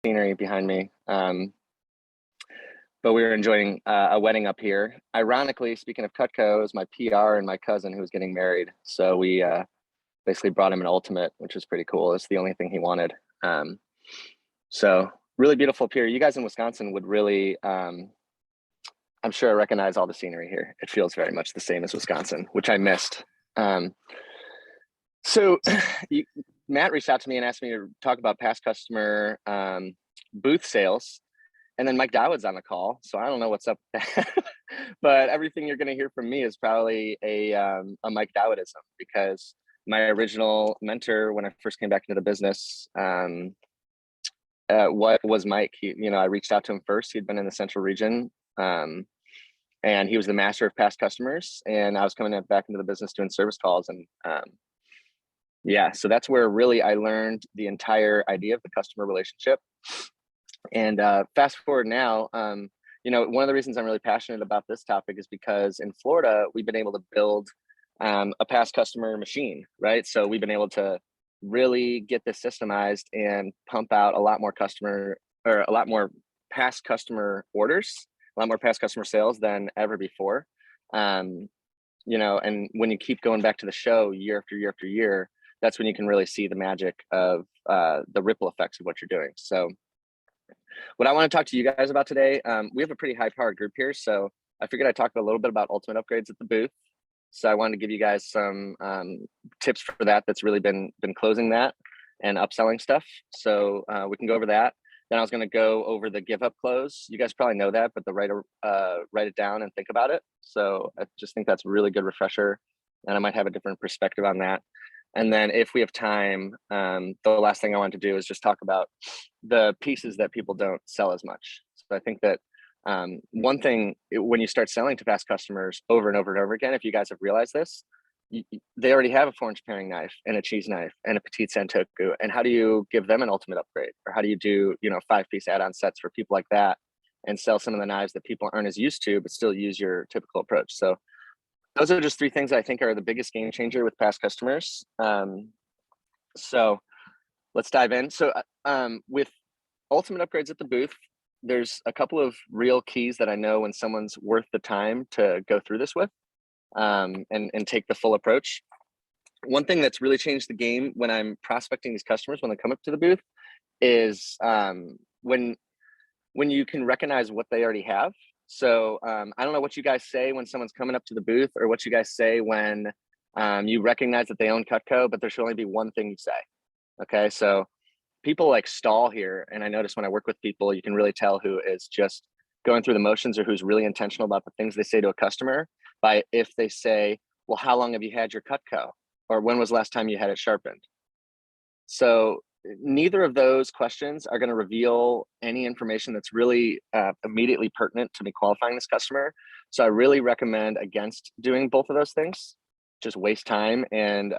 scenery behind me. But we were enjoying a wedding up here. Ironically, speaking of Cutco, it was my PR and my cousin who was getting married. So we basically brought him an ultimate, which was pretty cool. It's the only thing he wanted. Um, so really beautiful pier. You guys in Wisconsin would really, I'm sure, recognize all the scenery here. It feels very much the same as Wisconsin, which I missed. Um, so you, Matt reached out to me and asked me to talk about past customer booth sales. And then Mike Dowd's on the call, so I don't know what's up with that. But everything you're going to hear from me is probably a Mike Dowdism, because my original mentor when I first came back into the business, what was Mike? I reached out to him first. He'd been in the Central region, and he was the master of past customers. And I was coming back into the business doing service calls, and yeah, so that's where really I learned the entire idea of the customer relationship. And fast forward now, one of the reasons I'm really passionate about this topic is because in Florida, we've been able to build a past customer machine, right? So we've been able to really get this systemized and pump out a lot more past customer orders, a lot more past customer sales than ever before. And when you keep going back to the show year after year after year, that's when you can really see the magic of the ripple effects of what you're doing. So what I want to talk to you guys about today, we have a pretty high powered group here. So I figured I'd talk a little bit about ultimate upgrades at the booth. So I wanted to give you guys some tips for that. That's really been closing that and upselling stuff. So we can go over that. Then I was going to go over the give up close. You guys probably know that, but write it down and think about it. So I just think that's a really good refresher, and I might have a different perspective on that. And then if we have time, the last thing I want to do is just talk about the pieces that people don't sell as much. So I think that one thing, when you start selling to past customers over and over and over again, if you guys have realized this, they already have a 4-inch paring knife and a cheese knife and a petite santoku. And how do you give them an ultimate upgrade? Or how do you do, 5-piece add-on sets for people like that and sell some of the knives that people aren't as used to, but still use your typical approach? So those are just 3 things I think are the biggest game changer with past customers. So let's dive in. So with ultimate upgrades at the booth, there's a couple of real keys that I know when someone's worth the time to go through this with, and take the full approach. One thing that's really changed the game when I'm prospecting these customers when they come up to the booth is when you can recognize what they already have. So I don't know what you guys say when someone's coming up to the booth, or what you guys say when you recognize that they own Cutco, but there should only be one thing you say. Okay, so people like stall here. And I notice when I work with people, you can really tell who is just going through the motions or who's really intentional about the things they say to a customer by if they say, well, how long have you had your Cutco? Or when was the last time you had it sharpened? So neither of those questions are going to reveal any information that's really immediately pertinent to me qualifying this customer. So I really recommend against doing both of those things. Just waste time. And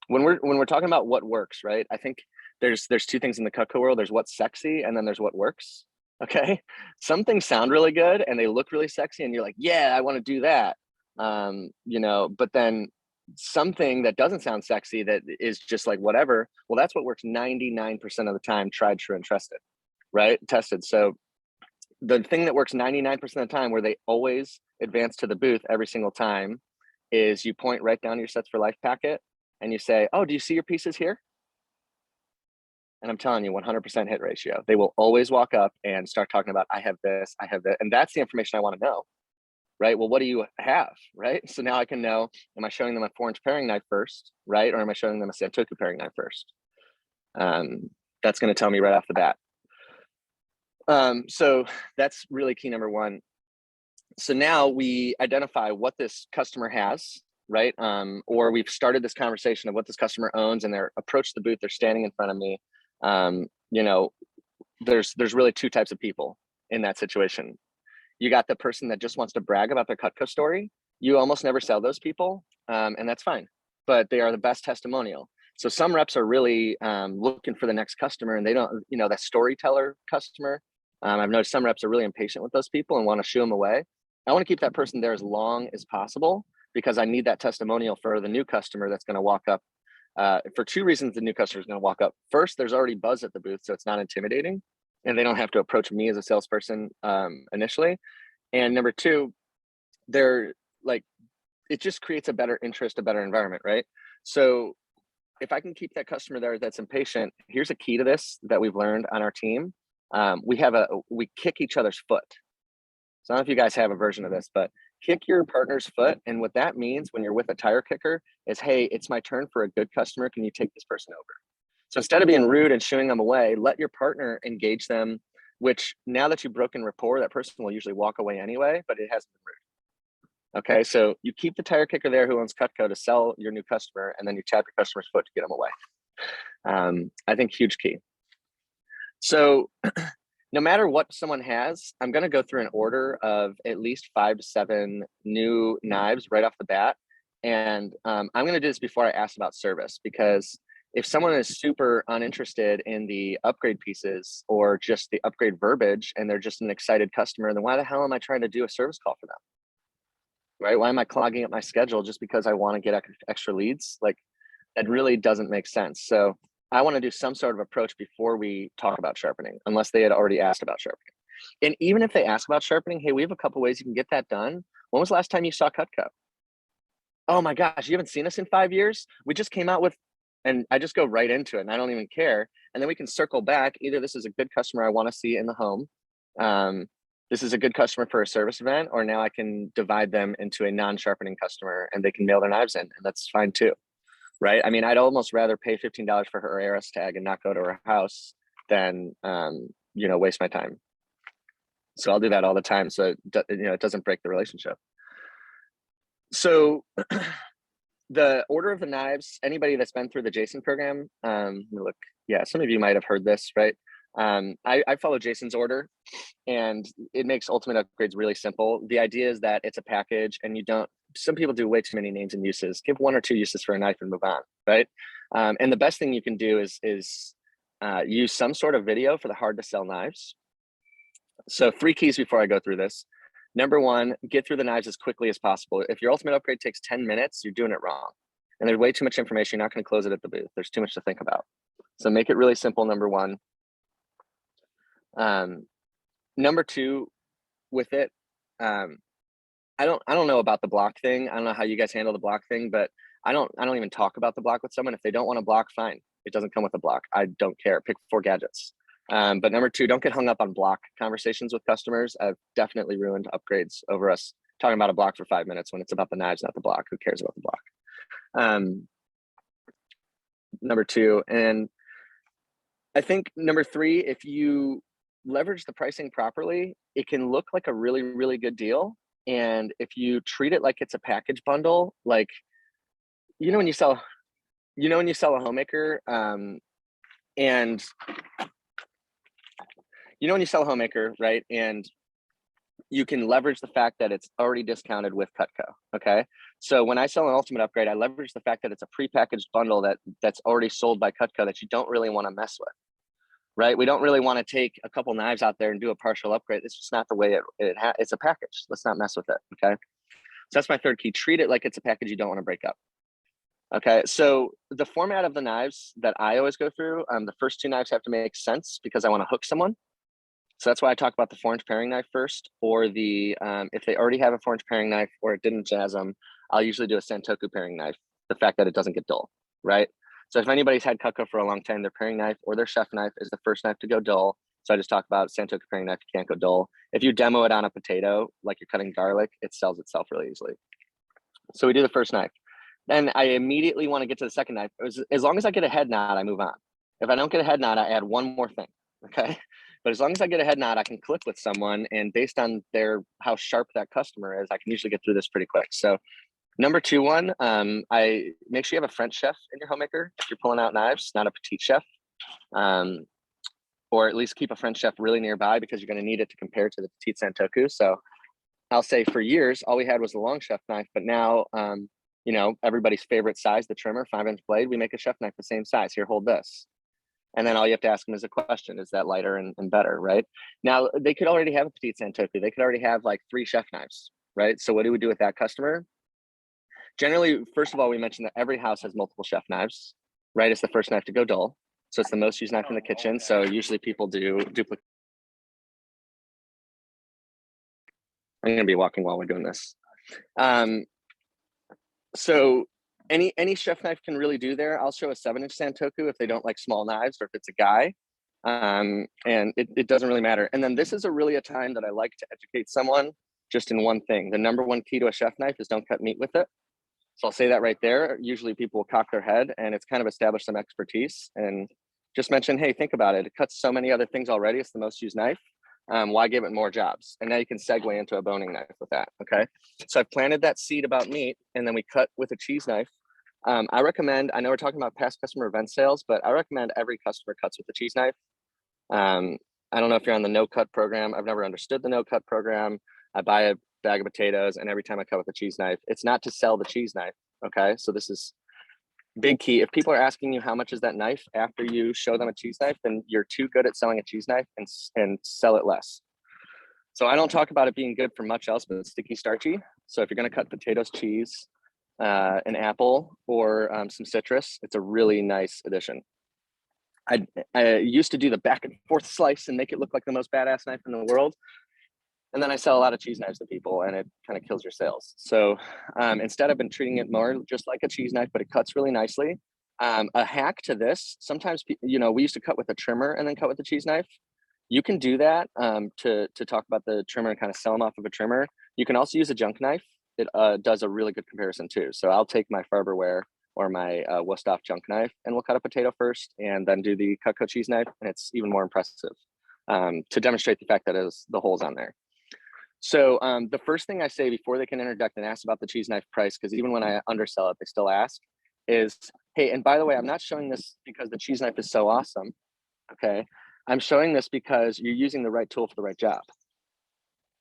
when we're talking about what works, right? I think there's 2 things in the Cutco world. There's what's sexy, and then there's what works. Okay, some things sound really good and they look really sexy, and you're like, yeah, I want to do that. But then something that doesn't sound sexy, that is just like whatever, well, that's what works 99% of the time, tried, true, and trusted, right? Tested. So the thing that works 99% of the time, where they always advance to the booth every single time, is you point right down your Sets for Life packet and you say, oh, do you see your pieces here? And I'm telling you, 100% hit ratio. They will always walk up and start talking about, I have this, I have that. And that's the information I want to know, right? Well, what do you have, right? So now I can know, am I showing them a 4-inch paring knife first, right? Or am I showing them a Santoku paring knife first? That's going to tell me right off the bat. So that's really key number 1. So now we identify what this customer has, right? Or we've started this conversation of what this customer owns, and they're approached the booth, they're standing in front of me. There's really 2 types of people in that situation. You got the person that just wants to brag about their Cutco story. You almost never sell those people, and that's fine, but they are the best testimonial. So some reps are really looking for the next customer, and they don't, that storyteller customer. I've noticed some reps are really impatient with those people and want to shoo them away. I want to keep that person there as long as possible, because I need that testimonial for the new customer that's going to walk up. For 2 reasons, the new customer is going to walk up. First, there's already buzz at the booth, so it's not intimidating. and they don't have to approach me as a salesperson initially. And number two, they're like, it just creates a better interest, a better environment, right? So if I can keep that customer there that's impatient, here's a key to this that we've learned on our team. We kick each other's foot. So I don't know if you guys have a version of this, but kick your partner's foot. And what that means when you're with a tire kicker is, hey, it's my turn for a good customer. Can you take this person over? So instead of being rude and shooing them away, let your partner engage them, which now that you've broken rapport, that person will usually walk away anyway, but it hasn't been rude. Okay, so you keep the tire kicker there who owns Cutco to sell your new customer, and then you tap your customer's foot to get them away. I think huge key. So no matter what someone has, I'm going to go through an order of at least 5 to 7 new knives right off the bat. And I'm going to do this before I ask about service, because if someone is super uninterested in the upgrade pieces or just the upgrade verbiage and they're just an excited customer, then why the hell am I trying to do a service call for them? Right? Why am I clogging up my schedule just because I want to get extra leads? Like, that really doesn't make sense. So I want to do some sort of approach before we talk about sharpening, unless they had already asked about sharpening. And even if they ask about sharpening, hey, we have a couple ways you can get that done. When was the last time you saw Cutco? Oh my gosh, you haven't seen us in 5 years? We just came out with, and I just go right into it and I don't even care. And then we can circle back. Either this is a good customer I want to see in the home. This is a good customer for a service event, or now I can divide them into a non-sharpening customer and they can mail their knives in, and that's fine too. Right? I mean, I'd almost rather pay $15 for her ARS tag and not go to her house than, waste my time. So I'll do that all the time. So, it doesn't break the relationship. So the order of the knives, anybody that's been through the Jason program, look, yeah, some of you might have heard this, right? I follow Jason's order, and it makes ultimate upgrades really simple. The idea is that it's a package, and some people do way too many names and uses. Give 1 or 2 uses for a knife and move on, right? And the best thing you can do is use some sort of video for the hard to sell knives. So 3 keys before I go through this. Number 1, get through the knives as quickly as possible. If your ultimate upgrade takes 10 minutes, you're doing it wrong. And there's way too much information. You're not going to close it at the booth. There's too much to think about. So make it really simple, number 1. Number 2, with it, I don't know about the block thing. I don't know how you guys handle the block thing, but I don't even talk about the block with someone. If they don't want to block, fine. It doesn't come with a block. I don't care. Pick 4 gadgets. But number 2, don't get hung up on block conversations with customers. I've definitely ruined upgrades over us talking about a block for 5 minutes when it's about the knives, not the block. Who cares about the block? Number 2, and I think number 3, if you leverage the pricing properly, it can look like a really, really good deal. And if you treat it like it's a package bundle, like, when you sell a homemaker, right? And you can leverage the fact that it's already discounted with Cutco. Okay. So when I sell an ultimate upgrade, I leverage the fact that it's a prepackaged bundle that's already sold by Cutco that you don't really want to mess with. Right? We don't really want to take a couple knives out there and do a partial upgrade. It's just not the way it's a package. Let's not mess with it. Okay. So that's my 3rd key. Treat it like it's a package you don't want to break up. Okay. So the format of the knives that I always go through, the first 2 knives have to make sense because I want to hook someone. So that's why I talk about the 4-inch paring knife first, or if they already have a 4-inch paring knife or it didn't jazz them, I'll usually do a Santoku paring knife. The fact that it doesn't get dull, right? So if anybody's had Cutco for a long time, their paring knife or their chef knife is the first knife to go dull. So I just talk about Santoku paring knife, you can't go dull. If you demo it on a potato, like you're cutting garlic, it sells itself really easily. So we do the first knife. Then I immediately want to get to the second knife. As long as I get a head nod, I move on. If I don't get a head nod, I add one more thing, okay? But as long as I get a head nod, I can click with someone, and based on how sharp that customer is, I can usually get through this pretty quick. So number 2 I make sure you have a French chef in your homemaker if you're pulling out knives, not a petite chef, or at least keep a French chef really nearby because you're going to need it to compare to the petite Santoku. So I'll say for years, all we had was the long chef knife, but now, everybody's favorite size, the trimmer, 5-inch blade, we make a chef knife the same size. Here, hold this. And then all you have to ask them is a question, is that lighter and better, right? Now, they could already have a petite Santoku. They could already have like 3 chef knives, right? So what do we do with that customer? Generally, first of all, we mentioned that every house has multiple chef knives, right? It's the first knife to go dull. So it's the most used knife in the kitchen. So usually people do duplicate I'm going to be walking while we're doing this. So any chef knife can really do there. I'll show a 7-inch Santoku if they don't like small knives, or if it's a guy. And it doesn't really matter. And then this is a time that I like to educate someone just in one thing. The number one key to a chef knife is don't cut meat with it. So I'll say that right there. Usually people will cock their head, and it's kind of established some expertise, and just mention, hey, think about it. It cuts so many other things already. It's the most used knife. Why give it more jobs? And now you can segue into a boning knife with that. Okay. So I've planted that seed about meat, and then we cut with a cheese knife. I recommend, I know we're talking about past customer event sales, but I recommend every customer cuts with a cheese knife. I don't know if you're on the no cut program. I've never understood the no cut program. I buy a bag of potatoes, and every time I cut with a cheese knife, it's not to sell the cheese knife. Okay. So this is big key. If people are asking you how much is that knife after you show them a cheese knife, then you're too good at selling a cheese knife, and sell it less. So I don't talk about it being good for much else, but it's sticky, starchy. So if you're going to cut potatoes, cheese, an apple, or some citrus, it's a really nice addition. I used to do the back and forth slice and make it look like the most badass knife in the world. And then I sell a lot of cheese knives to people, and it kind of kills your sales. So instead, I've been treating it more just like a cheese knife, but it cuts really nicely. A hack to this, sometimes, we used to cut with a trimmer and then cut with the cheese knife. You can do that to talk about the trimmer and kind of sell them off of a trimmer. You can also use a junk knife. It does a really good comparison too. So I'll take my Farberware or my Wusthof junk knife, and we'll cut a potato first and then do the Cutco cheese knife. And it's even more impressive to demonstrate the fact that it has the holes on there. So the first thing I say before they can interject and ask about the cheese knife price, because even when I undersell it, they still ask, is, hey, and by the way, I'm not showing this because the cheese knife is so awesome. Okay. I'm showing this because you're using the right tool for the right job.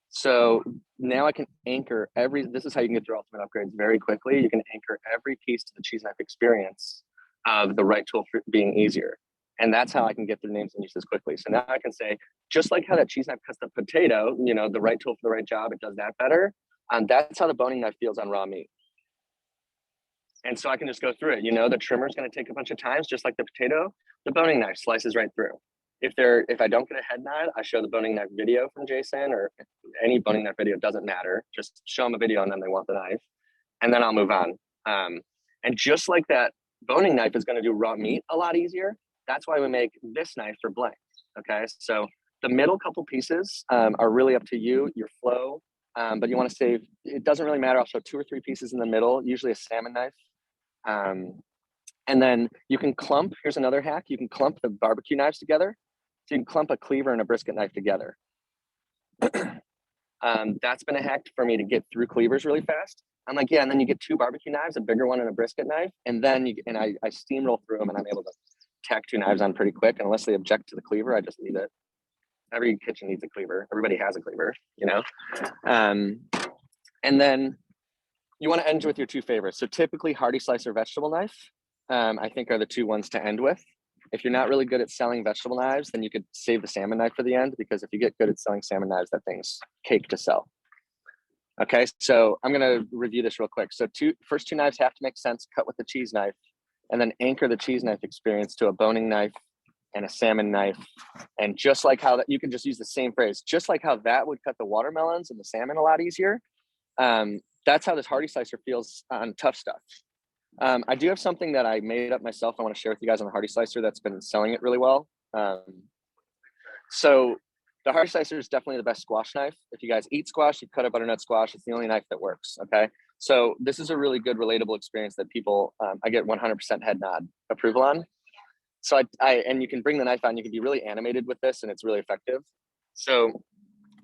So now I can anchor this is how you can get through ultimate upgrades very quickly. You can anchor every piece to the cheese knife experience of the right tool for being easier. And that's how I can get through names and uses quickly. So now I can say, just like how that cheese knife cuts the potato, the right tool for the right job, it does that better. That's how the boning knife feels on raw meat. And so I can just go through it. The trimmer is going to take a bunch of times, just like the potato. The boning knife slices right through. If I don't get a head nod, I show the boning knife video from Jason, or any boning knife video, doesn't matter. Just show them a video, and then they want the knife, and then I'll move on. And just like that boning knife is going to do raw meat a lot easier. That's why we make this knife for blank. Okay, so the middle couple pieces are really up to you, your flow, but you want to save. It doesn't really matter. I'll show 2 or 3 pieces in the middle, usually a salmon knife. And then you can clump. Here's another hack. You can clump the barbecue knives together. So you can clump a cleaver and a brisket knife together. That's been a hack for me to get through cleavers really fast. I'm like, yeah, and then you get 2 barbecue knives, a bigger one and a brisket knife, and then I steamroll through them, and I'm able to tack 2 knives on pretty quick. And unless they object to the cleaver, I just leave it. Every kitchen needs a cleaver. Everybody has a cleaver, And then you want to end with your 2 favorites. So typically Hardy slicer vegetable knife, I think, are the 2 ones to end with. If you're not really good at selling vegetable knives, then you could save the salmon knife for the end, because if you get good at selling salmon knives, that thing's cake to sell. Okay, so I'm going to review this real quick. So first 2 knives have to make sense, cut with the cheese knife, and then anchor the cheese knife experience to a boning knife and a salmon knife. And just like how you can just use the same phrase, just like how that would cut the watermelons and the salmon a lot easier. That's how this Hardy slicer feels on tough stuff. I do have something that I made up myself I want to share with you guys on the Hardy slicer that's been selling it really well. So the Hardy slicer is definitely the best squash knife. If you guys eat squash, you cut a butternut squash, it's the only knife that works. Okay. So this is a really good, relatable experience that people, I get 100% head nod approval on. So and you can bring the knife on, you can be really animated with this, and it's really effective. So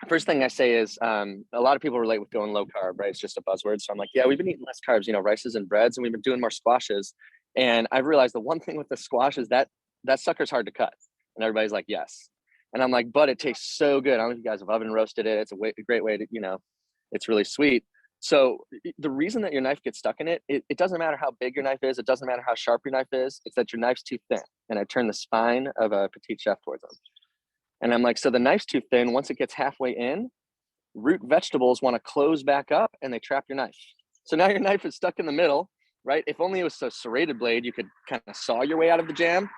first thing I say is a lot of people relate with going low carb, right? It's just a buzzword. So I'm like, yeah, we've been eating less carbs, rices and breads, and we've been doing more squashes. And I've realized the one thing with the squash is that sucker's hard to cut. And everybody's like, yes. And I'm like, but it tastes so good. I don't know if you guys have oven roasted it. It's a great way to, it's really sweet. So the reason that your knife gets stuck in it doesn't matter how big your knife is. It doesn't matter how sharp your knife is. It's that your knife's too thin. And I turn the spine of a petite chef towards them. And I'm like, so the knife's too thin. Once it gets halfway in, root vegetables want to close back up, and they trap your knife. So now your knife is stuck in the middle, right? If only it was a serrated blade, you could kind of saw your way out of the jam.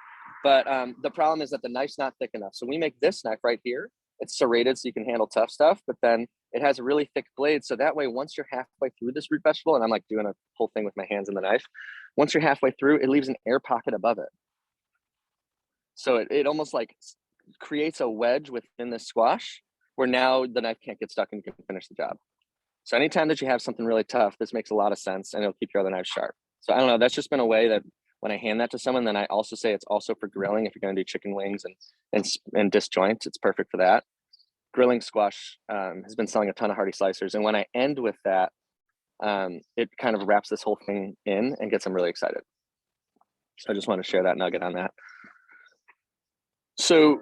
But the problem is that the knife's not thick enough. So we make this knife right here. It's serrated so you can handle tough stuff, but then it has a really thick blade. So that way, once you're halfway through this root vegetable, and I'm like doing a whole thing with my hands and the knife, once you're halfway through, it leaves an air pocket above it. So it almost like creates a wedge within the squash where now the knife can't get stuck and you can finish the job. So anytime that you have something really tough, this makes a lot of sense and it'll keep your other knives sharp. So I don't know, that's just been a way that when I hand that to someone, then I also say it's also for grilling. If you're going to do chicken wings and disjoint, it's perfect for that. Grilling squash has been selling a ton of hearty slicers. And when I end with that, it kind of wraps this whole thing in and gets them really excited. So I just want to share that nugget on that. So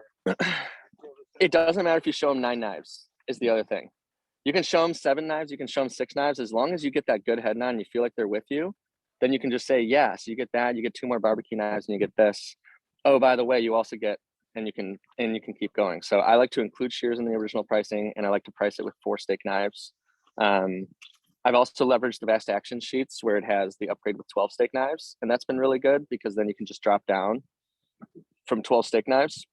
it doesn't matter if you show them 9 knives is the other thing. You can show them 7 knives, you can show them 6 knives, as long as you get that good head nod and you feel like they're with you, then you can just say, yeah, so you get that, you get 2 more barbecue knives and you get this. Oh, by the way, you also get, and you can keep going. So I like to include shears in the original pricing, and I like to price it with 4 steak knives. I've also leveraged the Vast Action sheets where it has the upgrade with 12 steak knives, and that's been really good because then you can just drop down from 12 steak knives.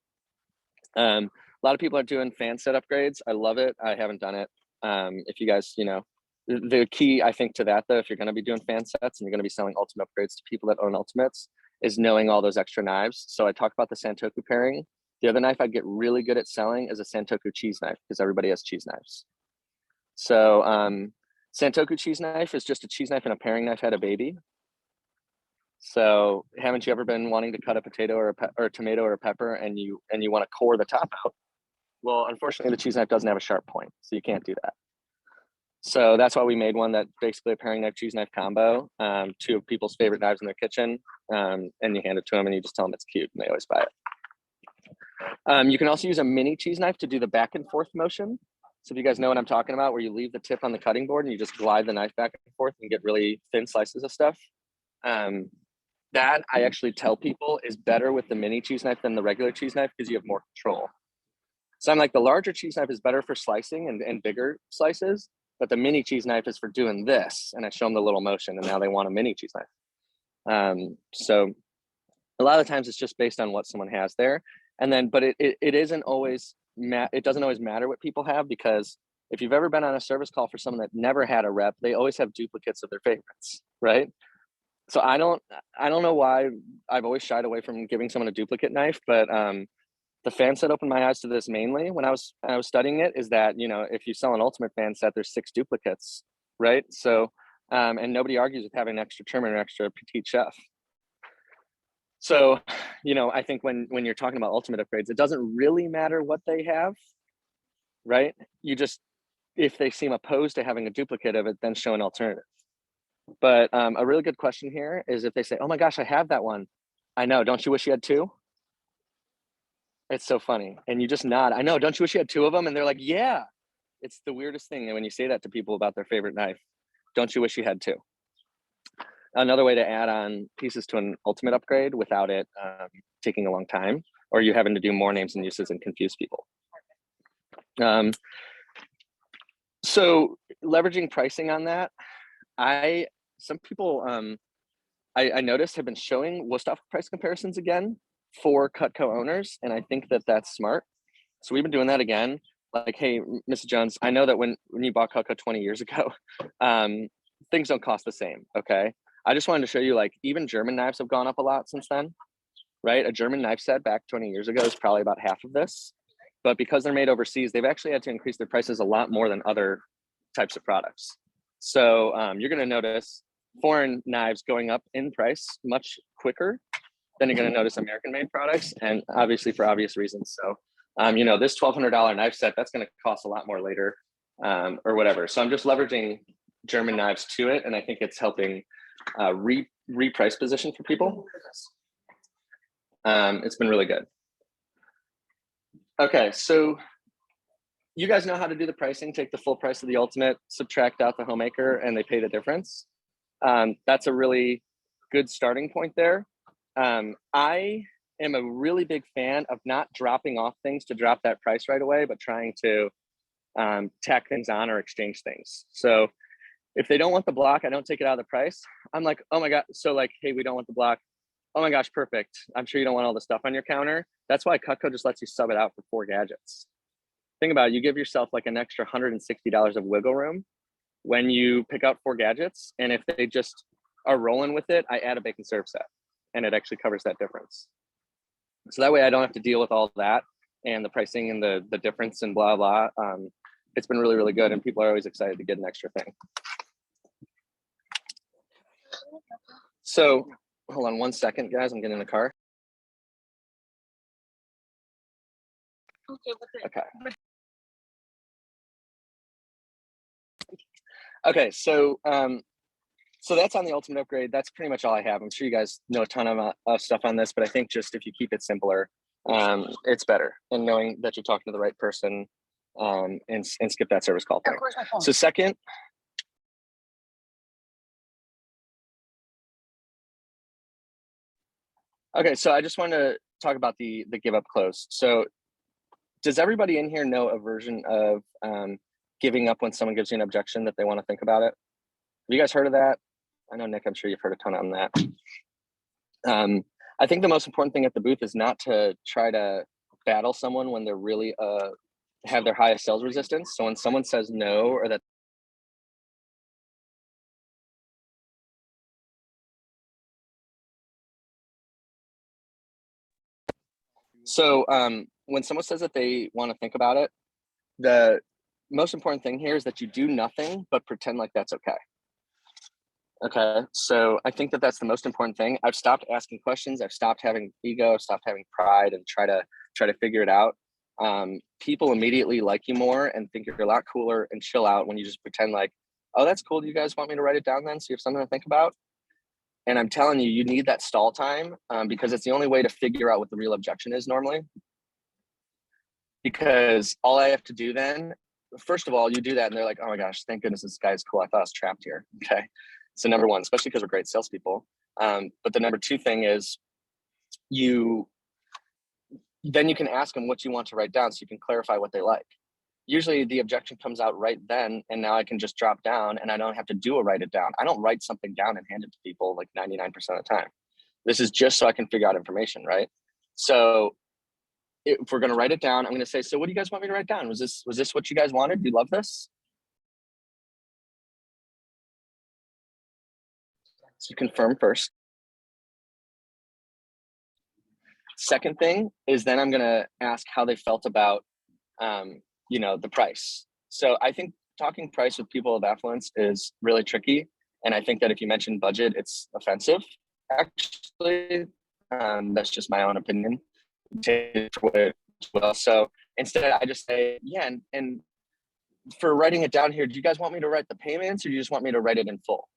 A lot of people are doing fan set upgrades. I love it. I haven't done it. If you guys, the key, I think, to that though, if you're going to be doing fan sets and you're going to be selling ultimate upgrades to people that own ultimates, is knowing all those extra knives. So I talked about the Santoku pairing. The other knife I'd get really good at selling is a Santoku cheese knife because everybody has cheese knives. So Santoku cheese knife is just a cheese knife and a paring knife had a baby. So haven't you ever been wanting to cut a potato or a tomato or a pepper and you want to core the top out? Well, unfortunately, the cheese knife doesn't have a sharp point, so you can't do that. So that's why we made one that basically a paring knife cheese knife combo, 2 of people's favorite knives in their kitchen, and you hand it to them and you just tell them it's cute and they always buy it. You can also use a mini cheese knife to do the back and forth motion. So if you guys know what I'm talking about, where you leave the tip on the cutting board and you just glide the knife back and forth and get really thin slices of stuff. That I actually tell people is better with the mini cheese knife than the regular cheese knife because you have more control. So I'm like, the larger cheese knife is better for slicing and bigger slices, but the mini cheese knife is for doing this. And I show them the little motion and now they want a mini cheese knife. So a lot of times it's just based on what someone has there. And then, but it isn't always, it doesn't always matter what people have, because if you've ever been on a service call for someone that never had a rep, they always have duplicates of their favorites, right? So I don't know why I've always shied away from giving someone a duplicate knife, but the fan set opened my eyes to this mainly when I was studying it, is that, if you sell an ultimate fan set, there's 6 duplicates, right? So, and nobody argues with having an extra trimmer and an extra petite chef. So, I think when you're talking about ultimate upgrades, it doesn't really matter what they have, right? You just, if they seem opposed to having a duplicate of it, then show an alternative. But a really good question here is if they say, oh my gosh, I have that one. I know, don't you wish you had 2? It's so funny. And you just nod. I know, don't you wish you had 2 of them? And they're like, yeah. It's the weirdest thing when you say that to people about their favorite knife. Don't you wish you had 2? Another way to add on pieces to an ultimate upgrade without it taking a long time, or you having to do more names and uses and confuse people. So leveraging pricing on that, some people I noticed have been showing Wusthof price comparisons again for Cutco owners, and I think that that's smart. So we've been doing that again. Like, hey, Mrs. Jones, I know that when you bought Cutco 20 years ago, things don't cost the same, okay? I just wanted to show you, like, even German knives have gone up a lot since then, right? A German knife set back 20 years ago is probably about half of this. But because they're made overseas, they've actually had to increase their prices a lot more than other types of products. So you're going to notice foreign knives going up in price much quicker than you're going to notice American-made products, and obviously for obvious reasons. So, this $1,200 knife set, that's going to cost a lot more later, or whatever. So I'm just leveraging German knives to it, and I think it's helping reprice position for people. It's been really good. Okay, so you guys know how to do the pricing. Take the full price of the ultimate, subtract out the homemaker, and they pay the difference. That's a really good starting point there. I am a really big fan of not dropping off things to drop that price right away, but trying to tack things on or exchange things. So if they don't want the block, I don't take it out of the price. I'm like, oh my God. So like, hey, we don't want the block. Oh my gosh, perfect. I'm sure you don't want all the stuff on your counter. That's why Cutco just lets you sub it out for 4 gadgets. think about it, you give yourself like an extra $160 of wiggle room when you pick out 4 gadgets. And if they just are rolling with it, I add a bake and serve set, and it actually covers that difference. So that way I don't have to deal with all that and the pricing and the difference and blah, blah. It's been really, really good. And people are always excited to get an extra thing. So hold on one second, guys. I'm getting in the car. Okay. Okay, so that's on the ultimate upgrade. That's pretty much all I have. I'm sure you guys know a ton of stuff on this, but I think just if you keep it simpler, it's better. And knowing that you're talking to the right person, and skip that service call thing. So second, okay, so I just want to talk about the give up close. So does everybody in here know a version of giving up when someone gives you an objection that they want to think about it? Have you guys heard of that? I know, Nick, I'm sure you've heard a ton on that. I think the most important thing at the booth is not to try to battle someone when they're really have their highest sales resistance. So when someone says no, or that when someone says that they want to think about it, the most important thing here is that you do nothing but pretend like that's okay. Okay, so I think that that's the most important thing. I've stopped asking questions. I've stopped having ego. I've stopped having pride and try to figure it out. People immediately like you more and think you're a lot cooler and chill out when you just pretend like, oh, that's cool. Do you guys want me to write it down then, so you have something to think about? And I'm telling you, you need that stall time, because it's the only way to figure out what the real objection is normally. Because all I have to do then, first of all, you do that and they're like, oh my gosh, thank goodness this guy's cool. I thought I was trapped here. Okay. So number one, especially because we're great salespeople. But the number two thing is then you can ask them what you want to write down so you can clarify what they like. Usually the objection comes out right then, and now I can just drop down and I don't have to do a write it down. I don't write something down and hand it to people like 99% of the time. This is just so I can figure out information, right? So if we're going to write it down, I'm going to say, so what do you guys want me to write down? Was this what you guys wanted? Do you love this? So you confirm first. Second thing is then I'm going to ask how they felt about, the price. So I think talking price with people of affluence is really tricky. And I think that if you mention budget, it's offensive, actually. That's just my own opinion. Well, so instead I just say, yeah, and for writing it down here, do you guys want me to write the payments, or do you just want me to write it in full?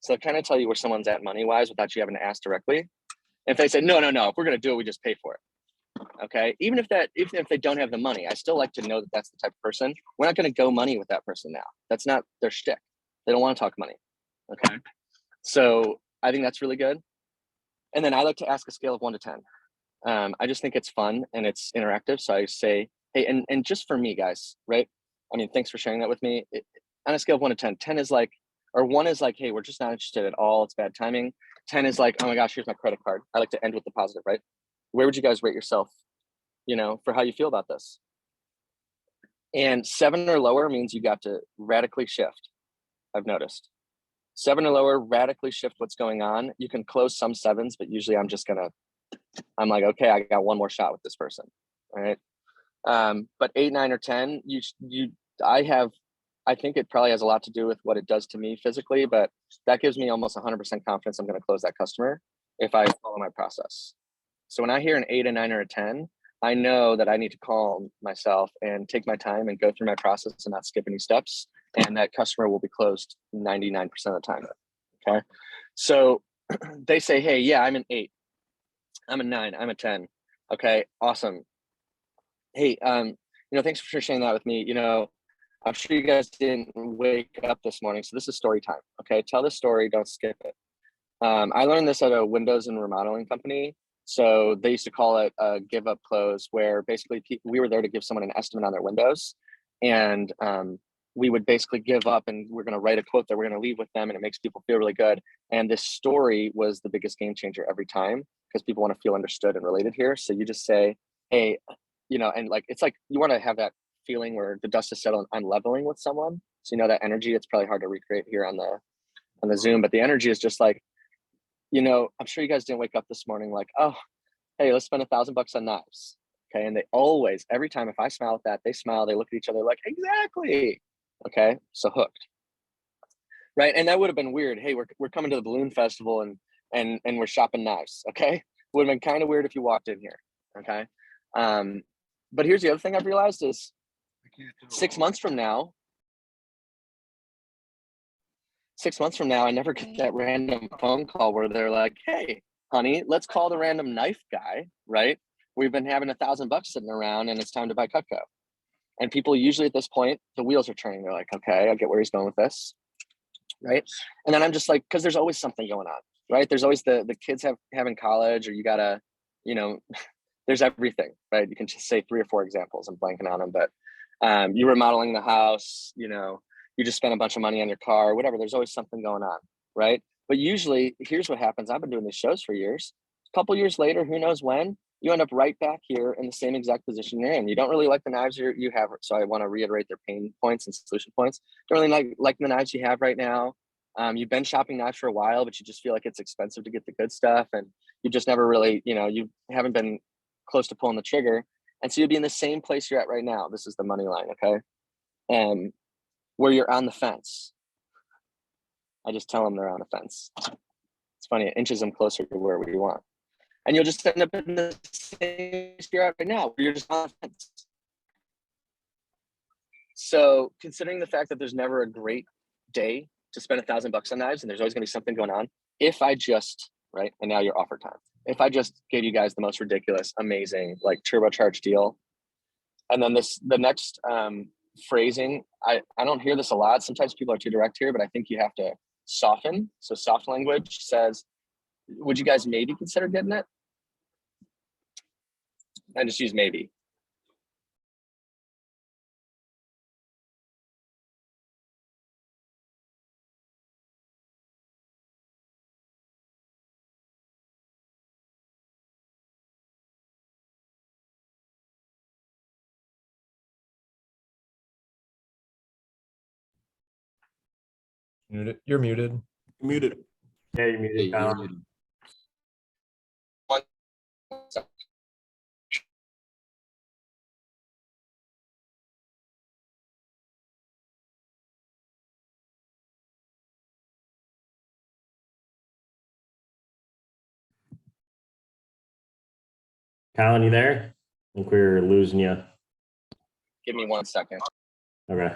So I kind of tell you where someone's at money wise without you having to ask directly. If they say, no, if we're going to do it, we just pay for it. Okay. Even if they don't have the money, I still like to know that that's the type of person. We're not going to go money with that person now. That's not their shtick. They don't want to talk money. Okay. So I think that's really good. And then I like to ask a scale of 1 to 10. I just think it's fun and it's interactive. So I say, hey, and just for me, guys, right? I mean, thanks for sharing that with me. On a scale of 1 to 10, 10 is like, or 1 is like, hey, we're just not interested at all. It's bad timing. 10 is like, oh my gosh, here's my credit card. I like to end with the positive, right? Where would you guys rate yourself, for how you feel about this? And 7 or lower means you got to radically shift. I've noticed 7 or lower, radically shift what's going on. You can close some 7s, but usually I'm like, okay, I got one more shot with this person. All right. But 8, 9, or 10, I think it probably has a lot to do with what it does to me physically, but that gives me almost 100% confidence I'm going to close that customer if I follow my process. So when I hear an 8, a 9, or a 10, I know that I need to calm myself and take my time and go through my process and not skip any steps. And that customer will be closed 99% of the time. Okay. So they say, hey, yeah, I'm an 8. I'm a 9. I'm a 10. Okay. Awesome. Hey, thanks for sharing that with me. I'm sure you guys didn't wake up this morning, so this is story time. Okay. Tell the story. Don't skip it. I learned this at a windows and remodeling company. So they used to call it a give up close, where basically we were there to give someone an estimate on their windows. And we would basically give up, and we're going to write a quote that we're going to leave with them, and it makes people feel really good. And this story was the biggest game changer every time, because people want to feel understood and related here. So you just say, hey, you know, and like, it's like, you want to have that feeling where the dust is settled on leveling with someone. So, you know, that energy, it's probably hard to recreate here on the Zoom, but the energy is just like, you know, I'm sure you guys didn't wake up this morning like, oh, hey, let's spend $1,000 on knives. Okay. And they always, every time, if I smile at that, they smile, they look at each other like, exactly. Okay. So hooked. Right. And that would have been weird. Hey, we're coming to the balloon festival and we're shopping knives. Okay. Would have been kind of weird if you walked in here. Okay. But here's the other thing I've realized is 6 months from now, I never get that random phone call where they're like, hey, honey, let's call the random knife guy, right? We've been having $1,000 sitting around and it's time to buy Cutco. And people usually at this point, the wheels are turning. They're like, okay, I get where he's going with this, right? And then I'm just like, because there's always something going on, right? There's always the kids having college, or you gotta, you know, there's everything, right? You can just say 3 or 4 examples. I'm blanking on them, but you're remodeling the house, you know, you just spent a bunch of money on your car, whatever. There's always something going on, right? But usually, here's what happens. I've been doing these shows for years. A couple years later, who knows when, you end up right back here in the same exact position you're in. You don't really like the knives you have, so I want to reiterate their pain points and solution points. Don't really like the knives you have right now. You've been shopping knives for a while, but you just feel like it's expensive to get the good stuff, and you just never really, you know, you haven't been close to pulling the trigger. And so you'll be in the same place you're at right now. This is the money line, okay? And where you're on the fence. I just tell them they're on the fence. It's funny, it inches them closer to where we want. And you'll just end up in the same place you're at right now, where you're just on the fence. So considering the fact that there's never a great day to spend $1,000 on knives, and there's always gonna be something going on, if I just, right, and now your offer time. If I just gave you guys the most ridiculous, amazing, like turbocharged deal, and then the next phrasing, I don't hear this a lot. Sometimes people are too direct here, but I think you have to soften. So soft language says, would you guys maybe consider getting it? I just use maybe. Muted. You're muted. Muted. Yeah, you're muted. Hey, you're muted. Colin, you there? I think we're losing you. Give me 1 second. Okay.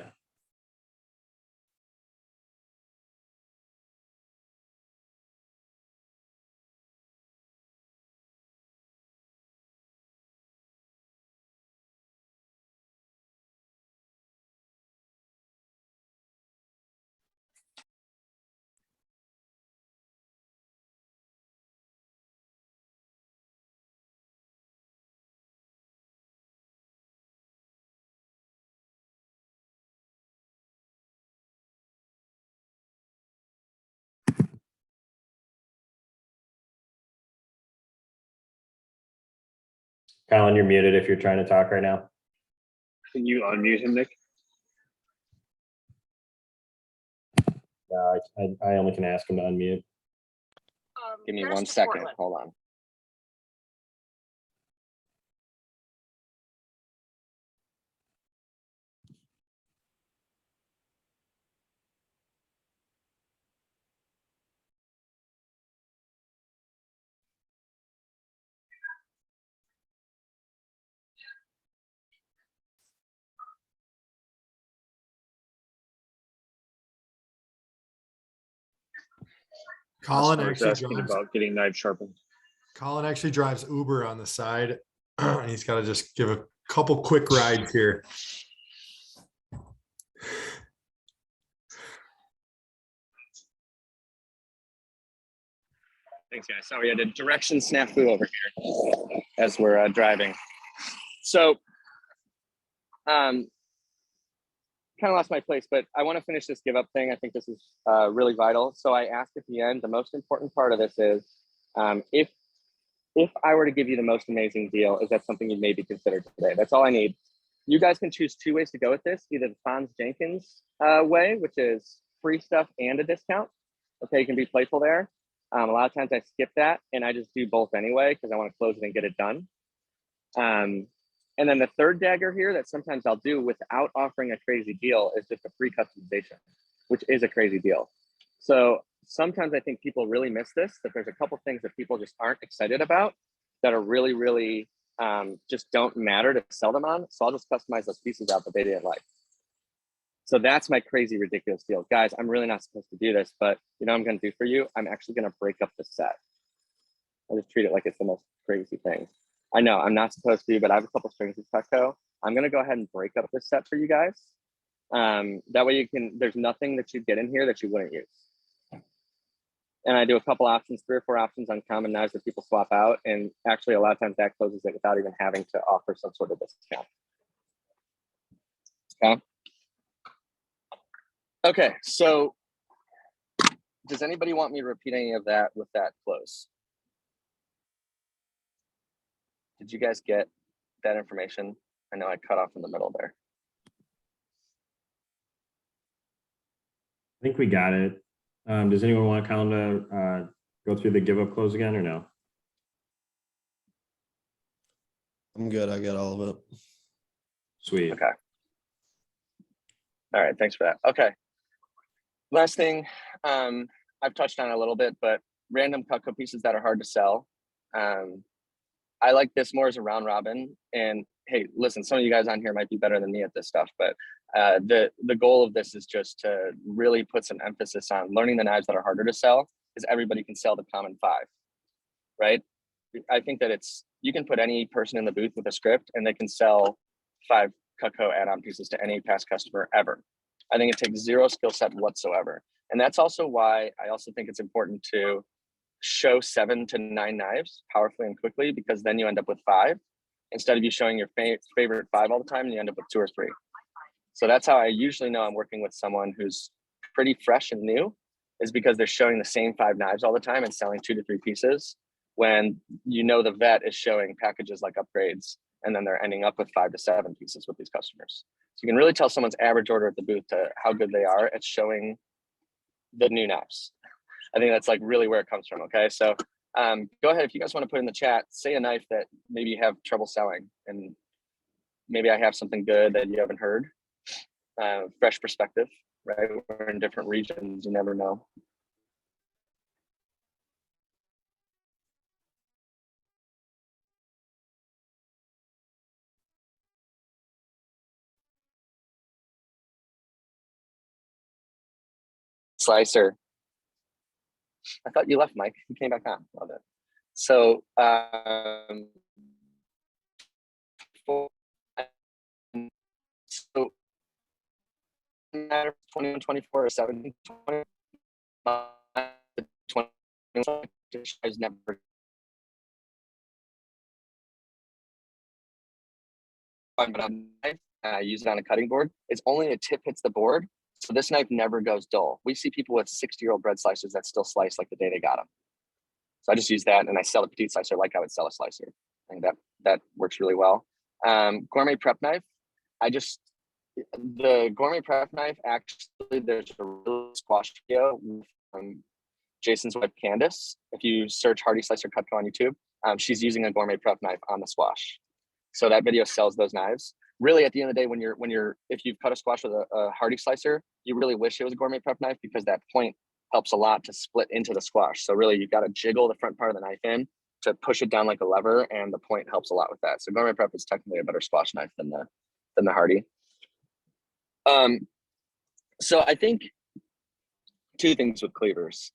Colin, you're muted if you're trying to talk right now. Can you unmute him, Nick? I only can ask him to unmute. Give me 1 second. Hold on. Colin Customers actually asking drives. about getting knives sharpened. Colin actually drives Uber on the side, and he's got to just give a couple quick rides here. Thanks, guys. Sorry, I did direction snafu over here as we're driving. So, kind of lost my place, but I want to finish this give up thing. I think this is really vital. So I asked at the end, the most important part of this is, if if I were to give you the most amazing deal, is that something you maybe consider today? That's all I need. You guys can choose two ways to go with this, either the Fonz Jenkins way, which is free stuff and a discount. Okay, you can be playful there. A lot of times I skip that and I just do both anyway because I want to close it and get it done. And then the third dagger here that sometimes I'll do without offering a crazy deal is just a free customization, which is a crazy deal. So sometimes I think people really miss this, that there's a couple things that people just aren't excited about that are really, really just don't matter to sell them on. So I'll just customize those pieces out that they didn't like. So that's my crazy, ridiculous deal. Guys, I'm really not supposed to do this, but you know what I'm going to do for you? I'm actually going to break up the set. I just treat it like it's the most crazy thing. I know I'm not supposed to, but I have a couple strings of Petco. I'm going to go ahead and break up this set for you guys. That way you can, there's nothing that you get in here that you wouldn't use. And I do a couple options, 3 or 4 options on common knives that people swap out. And actually a lot of times that closes it without even having to offer some sort of discount. Okay. Okay, so does anybody want me to repeat any of that with that close? Did you guys get that information? I know I cut off in the middle there. I think we got it. Does anyone want Colin to go through the give up close again or no? I'm good. I got all of it. Sweet. Okay. All right, thanks for that. Okay. Last thing, I've touched on it a little bit, but random Cutco pieces that are hard to sell. I like this more as a round robin. And hey, listen, some of you guys on here might be better than me at this stuff, but the goal of this is just to really put some emphasis on learning the knives that are harder to sell, because everybody can sell the common 5, right? I think that you can put any person in the booth with a script and they can sell 5 Cutco add-on pieces to any past customer ever. I think it takes 0 skill set whatsoever. And that's also why I also think it's important to show 7 to 9 knives powerfully and quickly, because then you end up with 5 instead of you showing your favorite 5 all the time and you end up with 2 or 3. So that's how I usually know I'm working with someone who's pretty fresh and new, is because they're showing the same 5 knives all the time and selling 2 to 3 pieces, when you know the vet is showing packages like upgrades and then they're ending up with 5 to 7 pieces with these customers. So you can really tell someone's average order at the booth to how good they are at showing the new knives. I think that's like really where it comes from. Okay, so go ahead, if you guys want to put in the chat, say a knife that maybe you have trouble selling, and maybe I have something good that you haven't heard. Fresh perspective, right? We're in different regions, you never know. Slicer. I thought you left, Mike. You came back on. Love it. So, so matter 21, 24 or 17, 20, 20 is never but I use it on a cutting board. It's only a tip hits the board. So this knife never goes dull. We see people with 60-year-old bread slicers that still slice like the day they got them. So I just use that and I sell a petite slicer like I would sell a slicer. I think that works really well. Gourmet prep knife. The gourmet prep knife, actually, there's a real squash video from Jason's wife, Candace. If you search Hardy Slicer Cutco on YouTube, she's using a gourmet prep knife on the squash. So that video sells those knives. Really, at the end of the day, if you've cut a squash with a Hardy slicer, you really wish it was a gourmet prep knife, because that point helps a lot to split into the squash. So really, you've got to jiggle the front part of the knife in to push it down like a lever, and the point helps a lot with that. So gourmet prep is technically a better squash knife than the Hardy. So I think 2 things with cleavers.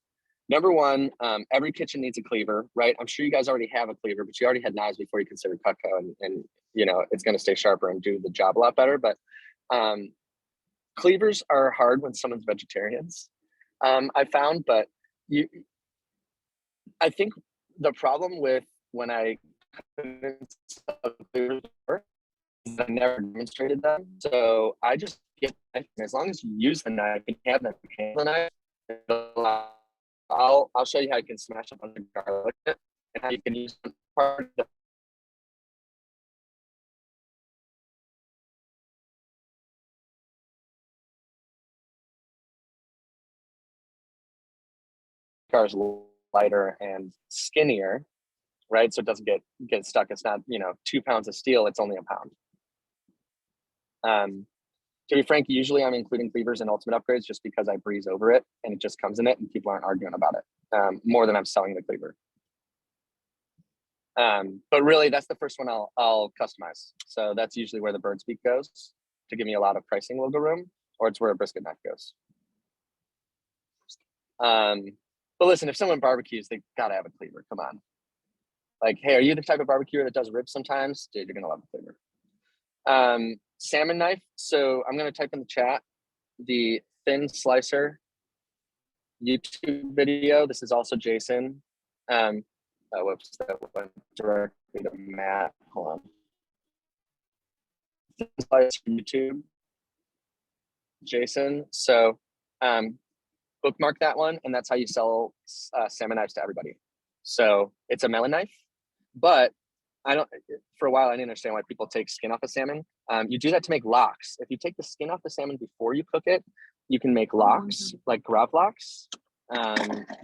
Number one, every kitchen needs a cleaver, right? I'm sure you guys already have a cleaver, but you already had knives before you considered Cutco, and you know it's going to stay sharper and do the job a lot better. But cleavers are hard when someone's vegetarians, I found. But I think the problem with when I cleavers I never demonstrated them, so I just get the knife. As long as you use the knife and have the knife, I'll show you how you can smash up on the garlic and how you can use part of the car is lighter and skinnier, right? So it doesn't get stuck. It's not, 2 pounds of steel, it's only a pound. To be frank, usually I'm including cleavers in ultimate upgrades just because I breeze over it and it just comes in it and people aren't arguing about it, more than I'm selling the cleaver. But really that's the first one I'll customize. So that's usually where the bird speak goes to give me a lot of pricing wiggle room, or it's where a brisket knife goes. But listen, if someone barbecues, they gotta have a cleaver. Come on. Like, hey, are you the type of barbecuer that does ribs sometimes? Dude, you're gonna love a cleaver. Salmon knife. So I'm gonna type in the chat the thin slicer YouTube video. This is also Jason. Whoops, that went directly to Matt. Hold on. Thin slicer YouTube, Jason. So bookmark that one, and that's how you sell salmon knives to everybody. So it's a melon knife, but for a while, I didn't understand why people take skin off a salmon. You do that to make locks. If you take the skin off the salmon before you cook it, you can make locks, like gravlax,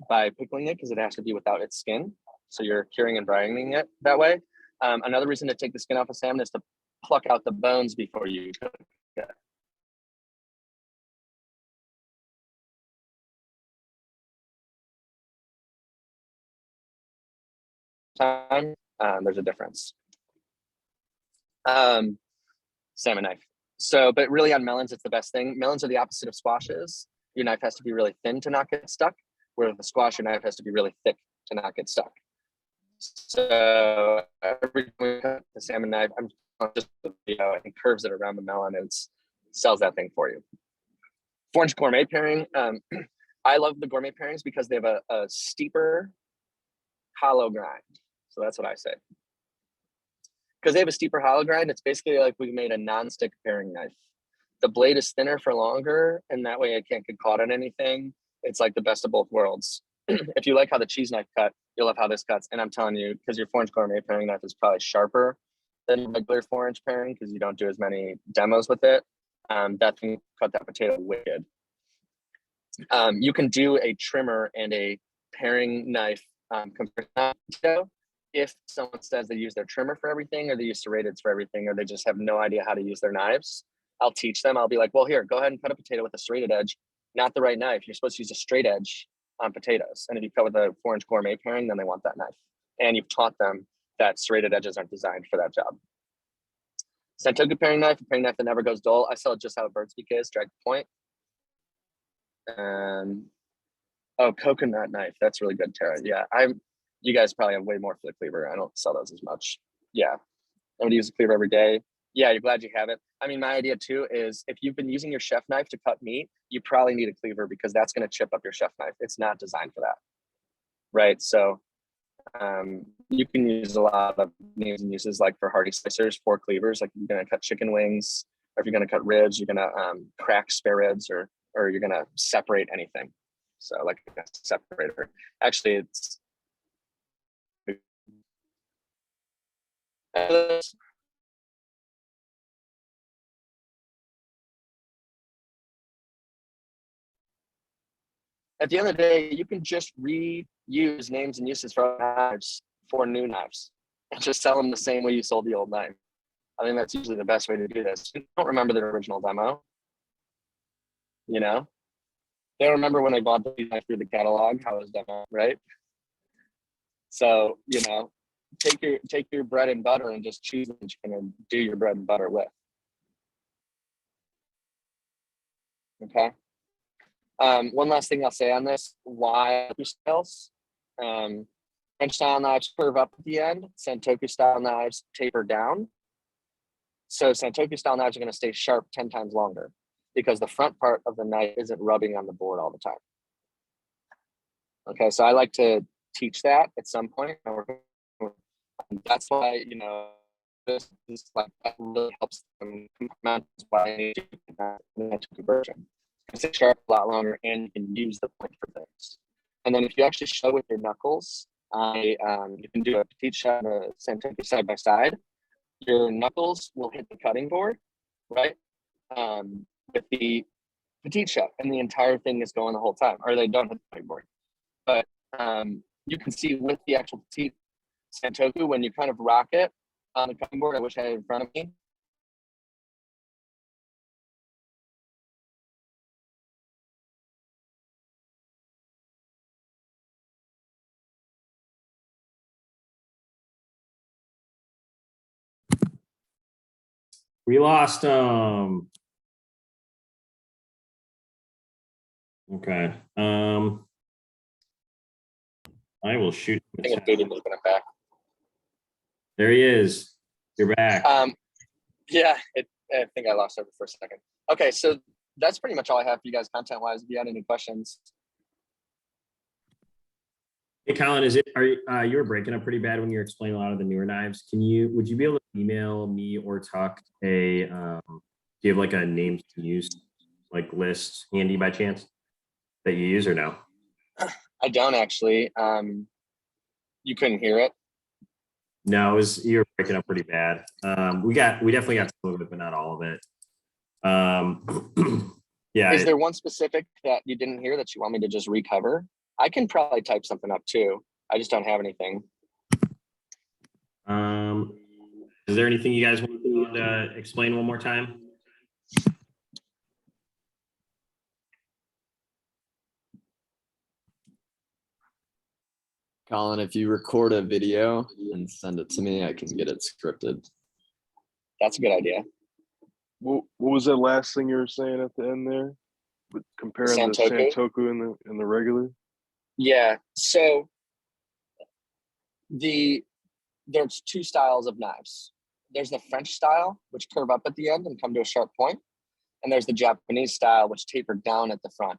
by pickling it, because it has to be without its skin. So you're curing and brining it that way. Another reason to take the skin off a salmon is to pluck out the bones before you cook it. Time, there's a difference. Salmon knife. So, but really on melons, it's the best thing. Melons are the opposite of squashes. Your knife has to be really thin to not get stuck, where the squash, your knife has to be really thick to not get stuck. So every time we cut the salmon knife, I'm just and curves it around the melon and sells that thing for you. 4-inch gourmet pairing. I love the gourmet pairings because they have a steeper hollow grind. So that's what I say. Because they have a steeper hollow grind, it's basically like we made a non-stick paring knife. The blade is thinner for longer, and that way it can't get caught on anything. It's like the best of both worlds. If you like how the cheese knife cut, you'll love how this cuts. And I'm telling you, because your 4-inch gourmet paring knife is probably sharper than regular 4-inch paring because you don't do as many demos with it. That can cut that potato wicked. You can do a trimmer and a paring knife comparison if someone says they use their trimmer for everything, or they use serrateds for everything, or they just have no idea how to use their knives. I'll teach them. I'll be like, well, here, go ahead and cut a potato with a serrated edge, not the right knife. You're supposed to use a straight edge on potatoes. And if you cut with a 4-inch gourmet paring, then they want that knife. And you've taught them that serrated edges aren't designed for that job. Santoku paring knife, a paring knife that never goes dull. I sell it just how a bird speak is, direct point. Oh, coconut knife. That's really good, Tara. Yeah, you guys probably have way more for the cleaver. I don't sell those as much. Yeah, I'm gonna use a cleaver every day. Yeah, you're glad you have it. I mean, my idea too is if you've been using your chef knife to cut meat, you probably need a cleaver because that's gonna chip up your chef knife. It's not designed for that, right? So you can use a lot of names and uses, like for hearty slicers, 4 cleavers. Like you're gonna cut chicken wings, or if you're gonna cut ribs, you're gonna crack spare ribs, or you're gonna separate anything. So like a separator. Actually, it's at the end of the day, you can just reuse names and uses for knives for new knives and just sell them the same way you sold the old knife. I think that's usually the best way to do this. You don't remember the original demo, you know? They don't remember when they bought the knife through the catalog, how it was demo, right? So, take your bread and butter and just choose what you're gonna do your bread and butter with. Okay. One last thing I'll say on this: why styles? French style knives curve up at the end. Santoku style knives taper down. So Santoku style knives are going to stay sharp 10 times longer because the front part of the knife isn't rubbing on the board all the time. Okay, so I like to teach that at some point. That's why, this like that really helps them complement why I need to conversion. Because it's sharp a lot longer and you can use the point for things. And then if you actually show with your knuckles You can do a petite shot and a Santoku side by side. Your knuckles will hit the cutting board, right? With the petite shot, and the entire thing is going the whole time, or they don't hit the cutting board. But you can see with the actual petite Santoku, when you kind of rock it on the cutting board, I wish I had it in front of me. We lost him. Okay. I will shoot. I think it's Booty moving it back. There he is. You're back. Yeah, I think I lost over for a second. Okay, so that's pretty much all I have for you guys content-wise. If you had any questions. Hey, Colin, you were breaking up pretty bad when you were explaining a lot of the newer knives. Would you be able to email me or Tuck do you have like a names to use, like list handy by chance that you use or no? I don't actually. You couldn't hear it? No, you were breaking up pretty bad. We definitely got some of it, but not all of it. Yeah. Is there one specific that you didn't hear that you want me to just recover? I can probably type something up too. I just don't have anything. Is there anything you guys want to explain one more time? Colin, if you record a video and send it to me, I can get it scripted. That's a good idea. What was that last thing you were saying at the end there? With comparing the Santoku and the regular? Yeah. So there's two styles of knives. There's the French style, which curve up at the end and come to a sharp point. And there's the Japanese style, which taper down at the front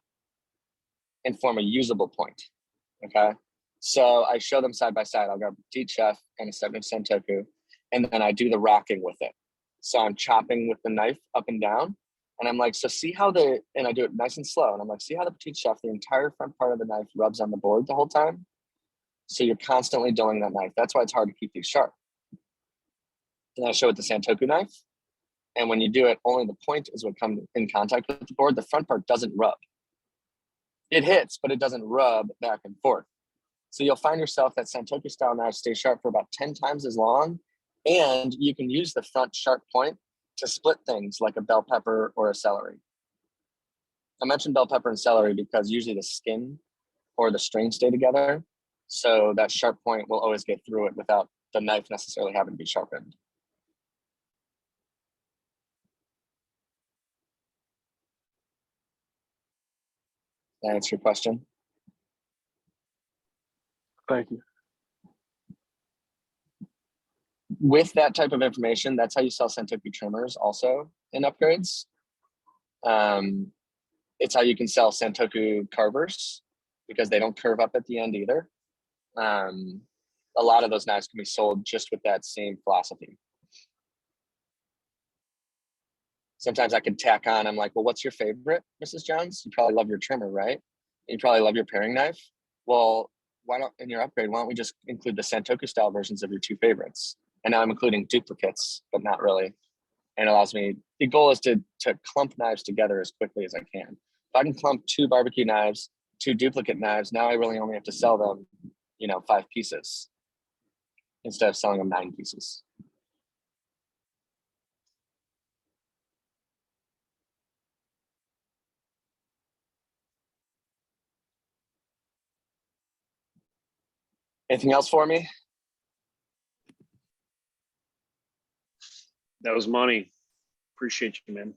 and form a usable point. Okay. So I show them side by side. I'll grab a petite chef and a 7-inch Santoku, and then I do the rocking with it. So I'm chopping with the knife up and down. And I'm like, so see how and I do it nice and slow. And I'm like, see how the petite chef, the entire front part of the knife rubs on the board the whole time? So you're constantly dulling that knife. That's why it's hard to keep these sharp. And I show it the Santoku knife. And when you do it, only the point is what comes in contact with the board. The front part doesn't rub. It hits, but it doesn't rub back and forth. So you'll find yourself that Santoku style knives stay sharp for about 10 times as long. And you can use the front sharp point to split things like a bell pepper or a celery. I mentioned bell pepper and celery because usually the skin or the string stay together. So that sharp point will always get through it without the knife necessarily having to be sharpened. That answer your question? Thank you. With that type of information, that's how you sell Santoku trimmers also in upgrades. It's how you can sell Santoku carvers because they don't curve up at the end either. A lot of those knives can be sold just with that same philosophy. Sometimes I could tack on, I'm like, well, what's your favorite, Mrs. Jones? You probably love your trimmer, right? You probably love your paring knife. Well, why don't, in your upgrade, why don't we just include the Santoku style versions of your two favorites? And now I'm including duplicates, but not really. And it allows me, the goal is to clump knives together as quickly as I can. If I can clump 2 barbecue knives, 2 duplicate knives, now I really only have to sell them, 5 pieces instead of selling them 9 pieces. Anything else for me? That was money. Appreciate you, man.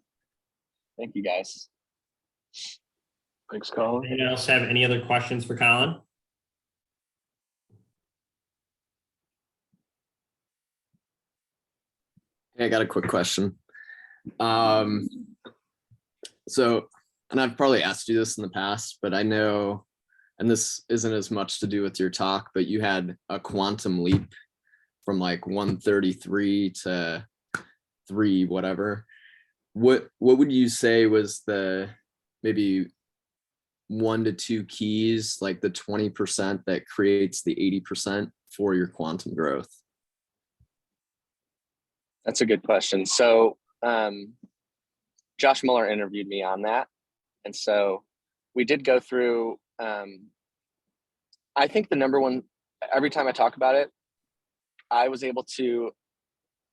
Thank you, guys. Thanks, Colin. Anyone else have any other questions for Colin? Hey, I got a quick question. So, and I've probably asked you this in the past, but I know, and this isn't as much to do with your talk, but you had a quantum leap from like 133 to 3, whatever. What would you say was the maybe 1 to 2 keys, like the 20% that creates the 80% for your quantum growth? That's a good question. So Josh Mueller interviewed me on that. And so we did go through, I think the number one, every time I talk about it, I was able to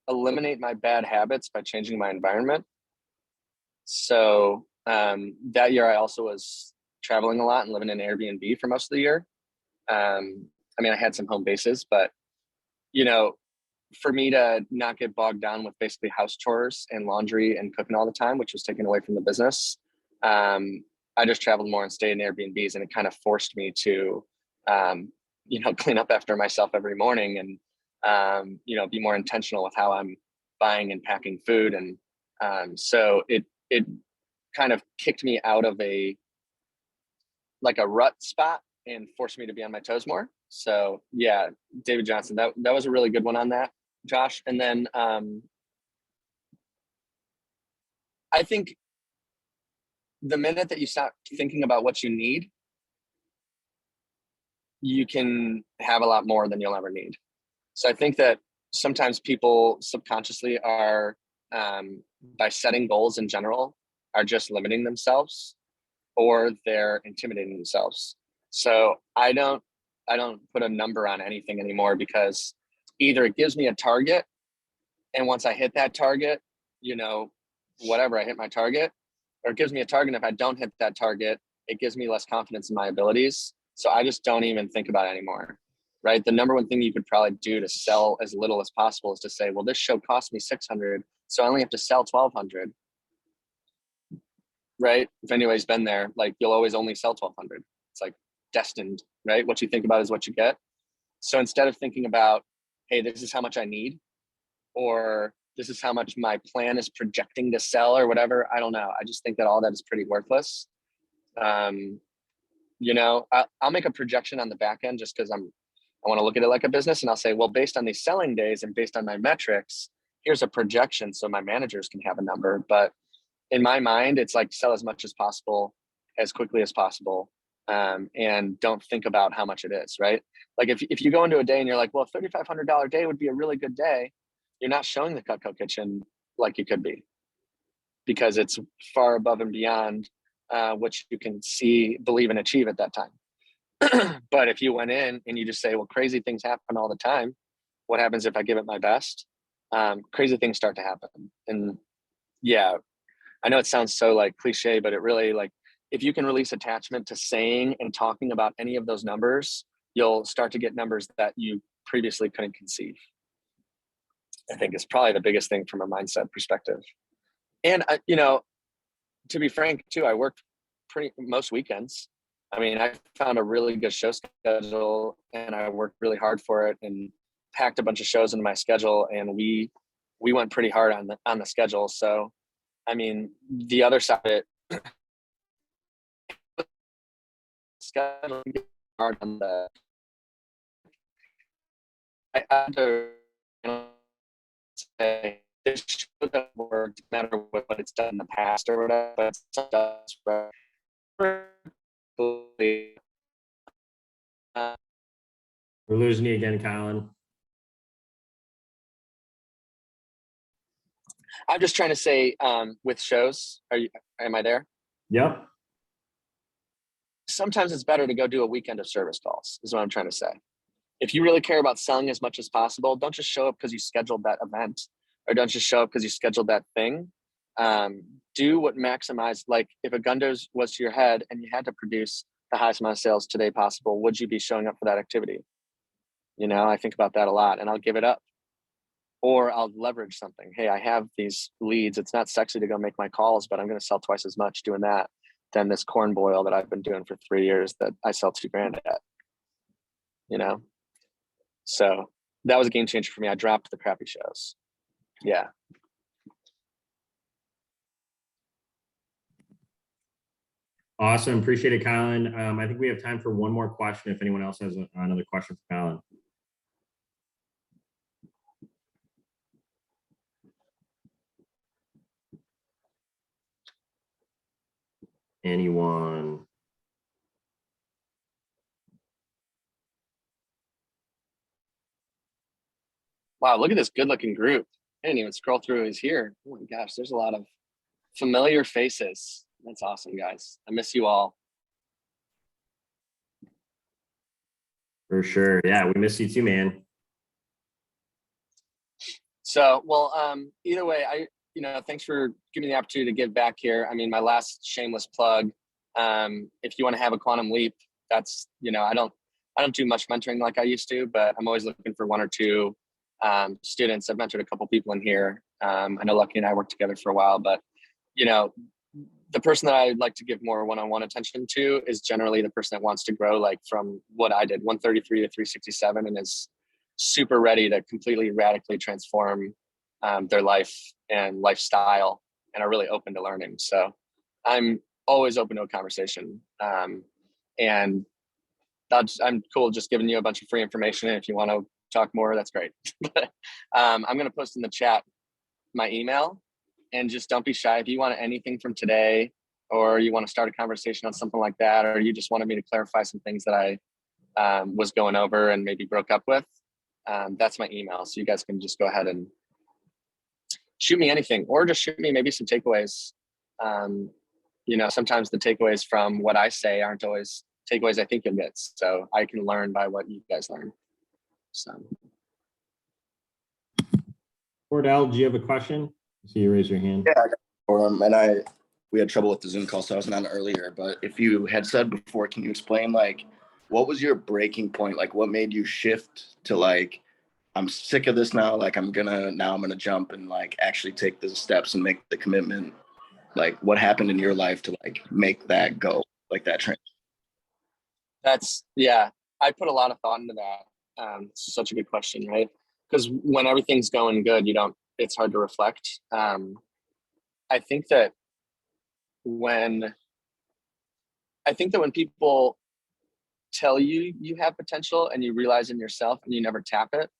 eliminate my bad habits by changing my environment. So that year I also was traveling a lot and living in Airbnb for most of the year. I mean, I had some home bases, but you know, for me to not get bogged down with basically house chores and laundry and cooking all the time, which was taken away from the business, I just traveled more and stayed in Airbnbs, and it kind of forced me to, you know, clean up after myself every morning and, you know, be more intentional with how I'm buying and packing food. And so it kind of kicked me out of a rut spot and forced me to be on my toes more. So yeah, David Johnson, that was a really good one on that, Josh. And then I think the minute that you stop thinking about what you need, you can have a lot more than you'll ever need. So I think that sometimes people subconsciously are, by setting goals in general, are just limiting themselves, or they're intimidating themselves. So I don't put a number on anything anymore, because either it gives me a target, and once I hit that target, you know, whatever, I hit my target, or it gives me a target. If I don't hit that target, it gives me less confidence in my abilities. So I just don't even think about it anymore, right? The number one thing you could probably do to sell as little as possible is to say, well, this show cost me 600, so I only have to sell 1,200, right? If anybody's been there, like, you'll always only sell 1,200. It's like destined, right? What you think about is what you get. So instead of thinking about, hey, this is how much I need, or this is how much my plan is projecting to sell, or whatever, I don't know. I just think that all that is pretty worthless. You know, I'll make a projection on the back end just because I want to look at it like a business, and I'll say, well, based on these selling days and based on my metrics, here's a projection so my managers can have a number. But in my mind, it's like, sell as much as possible, as quickly as possible, and don't think about how much it is, right? Like if you go into a day and you're like, well, a $3,500 day would be a really good day, you're not showing the Cutco kitchen like you could be, because it's far above and beyond what you can see, believe, and achieve at that time. But if you went in and you just say, well, crazy things happen all the time, what happens if I give it my best? Crazy things start to happen. And yeah, I know it sounds so like cliche, but it really, like, if you can release attachment to saying and talking about any of those numbers, you'll start to get numbers that you previously couldn't conceive. I think is probably the biggest thing from a mindset perspective. And you know, to be frank too, I worked most weekends. I mean, I found a really good show schedule, and I worked really hard for it and packed a bunch of shows into my schedule, and we went pretty hard on the schedule. So I mean, the other side of it, schedule hard on the, I had to, you know, say, this should have worked no matter what it's done in the past or whatever, but it does, right? We're losing you again, Colin. I'm just trying to say, with shows, am I there? Yep. Sometimes it's better to go do a weekend of service calls, is what I'm trying to say. If you really care about selling as much as possible, don't just show up because you scheduled that event, or don't just show up because you scheduled that thing. Do what maximize, like, if a gun was to your head and you had to produce the highest amount of sales today possible, would you be showing up for that activity? You know, I think about that a lot, and I'll give it up. Or I'll leverage something. Hey, I have these leads. It's not sexy to go make my calls, but I'm going to sell twice as much doing that than this corn boil that I've been doing for 3 years that I sell $2,000 at, you know? So that was a game changer for me. I dropped the crappy shows. Yeah. Awesome. Appreciate it, Colin. I think we have time for one more question if anyone else has another question for Colin. Anyone? Wow, look at this good looking group. I didn't even scroll through who's here. Oh my gosh, there's a lot of familiar faces. That's awesome, guys. I miss you all. For sure. Yeah, we miss you too, man. So, well, either way, thanks for giving me the opportunity to give back here. I mean, my last shameless plug, if you want to have a quantum leap, that's, I don't do much mentoring like I used to, but I'm always looking for one or two students. I've mentored a couple people in here. I know Lucky and I worked together for a while, but, the person that I'd like to give more one-on-one attention to is generally the person that wants to grow, like from what I did, 133 to 367, and is super ready to completely radically transform their life and lifestyle, and are really open to learning. So I'm always open to a conversation. And I'm cool just giving you a bunch of free information. And if you want to talk more, that's great. But I'm going to post in the chat my email, and just don't be shy. If you want anything from today, or you want to start a conversation on something like that, or you just wanted me to clarify some things that I was going over and maybe broke up with, that's my email. So you guys can just go ahead and shoot me anything, or just shoot me maybe some takeaways. Sometimes the takeaways from what I say aren't always takeaways I think you'll get. So I can learn by what you guys learn. So. Cordell, do you have a question? So you raise your hand. Yeah, and we had trouble with the Zoom call, so I wasn't on earlier. But if you had said before, can you explain like what was your breaking point? Like what made you shift to like, I'm sick of this now, like I'm gonna jump and like actually take the steps and make the commitment? Like what happened in your life to like make that go, like that transition? I put a lot of thought into that. It's such a good question, right? Because when everything's going good, it's hard to reflect. I think that when people tell you you have potential and you realize in yourself and you never tap it,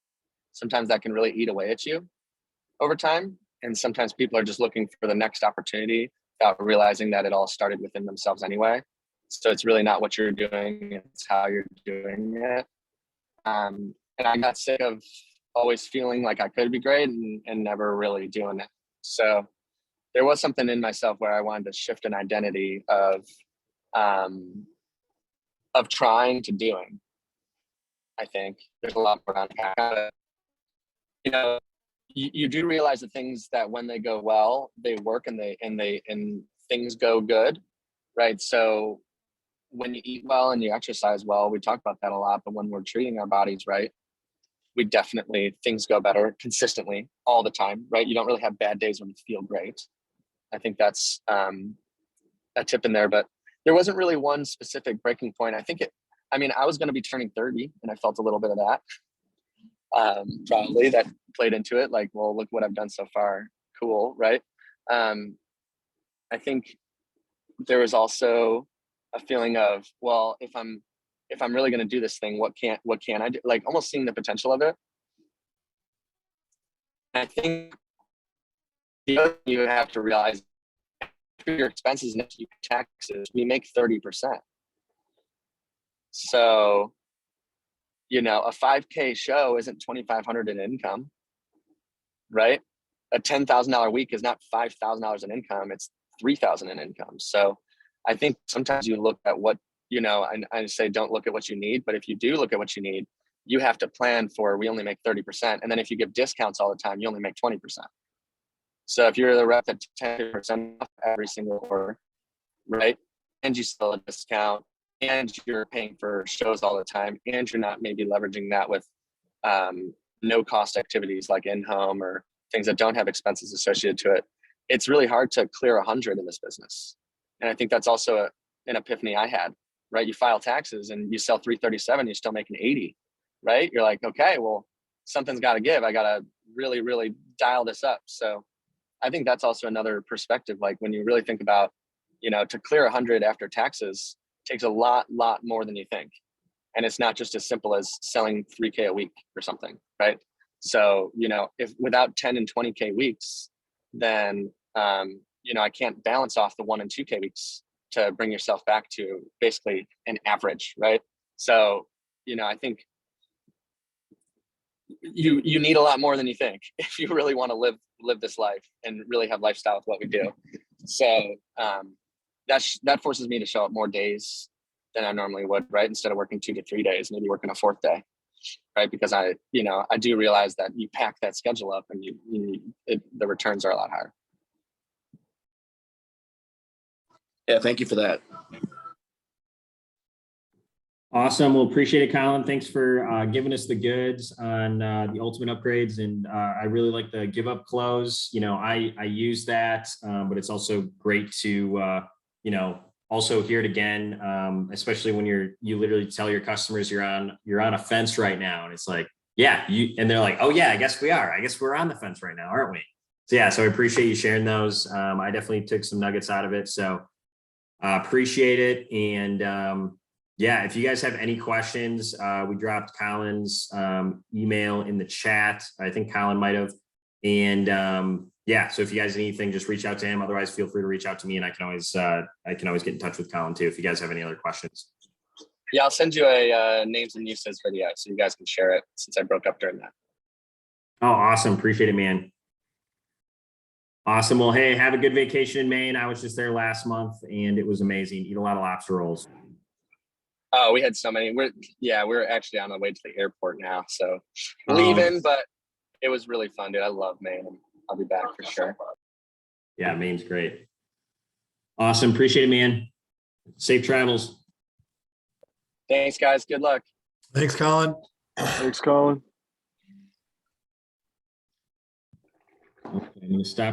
sometimes that can really eat away at you over time. And sometimes people are just looking for the next opportunity without realizing that it all started within themselves anyway. So it's really not what you're doing, it's how you're doing it. And I got sick of always feeling like I could be great and never really doing it. So there was something in myself where I wanted to shift an identity of trying to doing. I think there's a lot more to unpack. You do realize the things that when they go well, they work and things go good, right? So when you eat well and you exercise well, we talk about that a lot, but when we're treating our bodies right, things go better consistently all the time, right? You don't really have bad days when you feel great. I think that's a tip in there, but there wasn't really one specific breaking point. I was going to be turning 30 and I felt a little bit of that. Probably that played into it. Like, well, look what I've done so far. Cool. Right. I think there was also a feeling of, well, if I'm really going to do this thing, what can I do? Like almost seeing the potential of it. I think the other thing you have to realize, your expenses and your taxes, we make 30%. So, a 5K show isn't 2,500 in income, right? A $10,000 week is not $5,000 in income; it's 3,000 in income. So, I think sometimes you look at what I say don't look at what you need, but if you do look at what you need, you have to plan for. We only make 30%, and then if you give discounts all the time, you only make 20%. So if you're the rep at 10% off every single order, right, and you sell a discount, and you're paying for shows all the time, and you're not maybe leveraging that with no cost activities like in-home or things that don't have expenses associated to it, it's really hard to clear 100 in this business. And I think that's also an epiphany I had, right? You file taxes and you sell 337, you're still making 80, right? You're like, okay, well, something's got to give. I got to really, really dial this up. So I think that's also another perspective. Like when you really think about, to clear 100 after taxes takes a lot more than you think. And it's not just as simple as selling 3K a week or something, right? So, if without 10 and 20K weeks, then, I can't balance off the 1 and 2K weeks to bring yourself back to basically an average, right? So, I think you need a lot more than you think if you really want to live this life and really have lifestyle with what we do. So that forces me to show up more days than I normally would, right? Instead of working 2 to 3 days, maybe working a 4th day, right? Because I do realize that you pack that schedule up and the returns are a lot higher. Yeah, thank you for that. Awesome. Well, appreciate it, Colin. Thanks for giving us the goods on the ultimate upgrades. And I really like the give up close. I use that, but it's also great to, also hear it again, especially when you literally tell your customers you're on a fence right now. And it's like, yeah, and they're like, oh yeah, I guess we are. I guess we're on the fence right now, aren't we? So yeah, so I appreciate you sharing those. I definitely took some nuggets out of it. So appreciate it. And yeah, if you guys have any questions, we dropped Colin's email in the chat. I think Colin might have. And yeah, so if you guys have anything, just reach out to him. Otherwise, feel free to reach out to me, and I can always get in touch with Colin too if you guys have any other questions. Yeah, I'll send you a names and uses video so you guys can share it, since I broke up during that. Oh, awesome. Appreciate it, man. Awesome. Well, hey, have a good vacation in Maine. I was just there last month and it was amazing. Eat a lot of lobster rolls. Oh, we had so many. We're actually on the way to the airport now, so leaving, but it was really fun, dude. I love Maine, and I'll be back for sure. Yeah, Maine's great. Awesome. Appreciate it, man. Safe travels. Thanks, guys. Good luck. Thanks, Colin. Thanks, Colin. Okay, I'm going to stop the